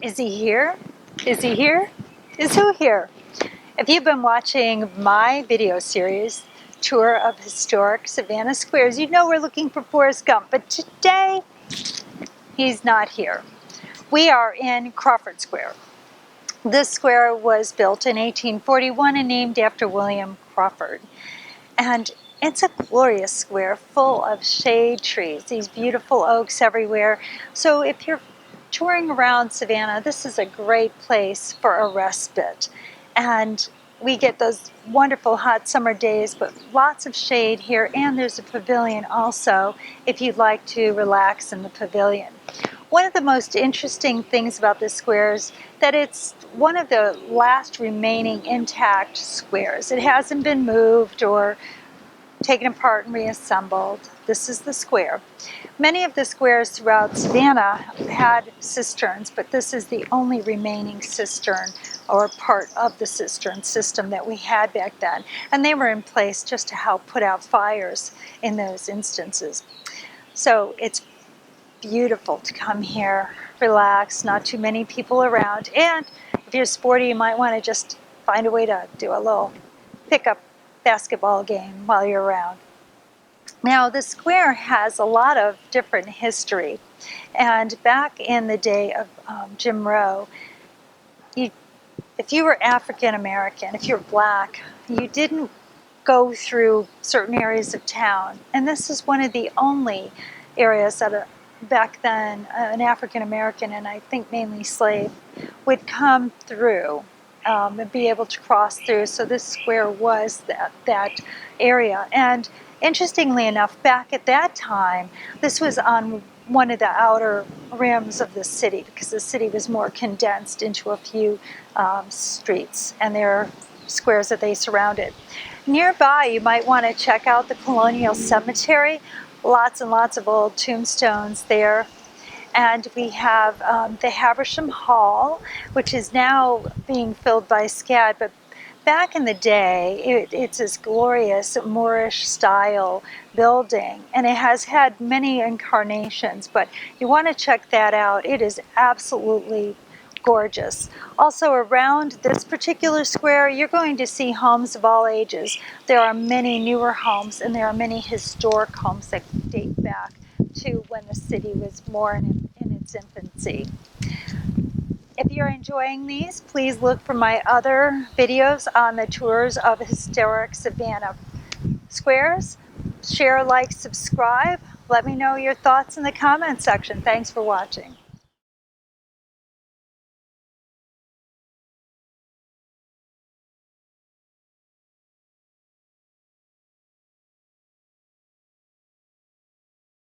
Is he here? Is he here? Is who here? If you've been watching my video series, Tour of Historic Savannah Squares, you know we're looking for Forrest Gump, but today he's not here. We are in Crawford Square. This square was built in 1841 and named after William Crawford. And it's a glorious square full of shade trees, these beautiful oaks everywhere. So if you're touring around Savannah, this is a great place for a respite. And we get those wonderful hot summer days, but lots of shade here, and there's a pavilion also if you'd like to relax in the pavilion. One of the most interesting things about this square is that it's one of the last remaining intact squares. It hasn't been moved or taken apart and reassembled. This is the square. Many of the squares throughout Savannah had cisterns, but this is the only remaining cistern or part of the cistern system that we had back then. And they were in place just to help put out fires in those instances. So it's beautiful to come here, relax, not too many people around. And if you're sporty, you might want to just find a way to do a little pickup basketball game while you're around. Now, the square has a lot of different history, and back in the day of Jim Rowe, if you were African American, if you're black, you didn't go through certain areas of town, and this is one of the only areas that back then an African American, and I think mainly slave, would come through and be able to cross through. So this square was that area. And interestingly enough, back at that time, this was on one of the outer rims of the city because the city was more condensed into a few streets, and there are squares that they surrounded. Nearby, you might want to check out the Colonial Cemetery. Lots and lots of old tombstones there. And we have the Haversham Hall, which is now being filled by SCAD, but back in the day, it's this glorious Moorish style building, and it has had many incarnations, but you want to check that out. It is absolutely gorgeous. Also, around this particular square, you're going to see homes of all ages. There are many newer homes, and there are many historic homes that date back to when the city was more in its infancy. If you're enjoying these, please look for my other videos on the tours of historic Savannah squares. Share, like, subscribe. Let me know your thoughts in the comment section. Thanks for watching.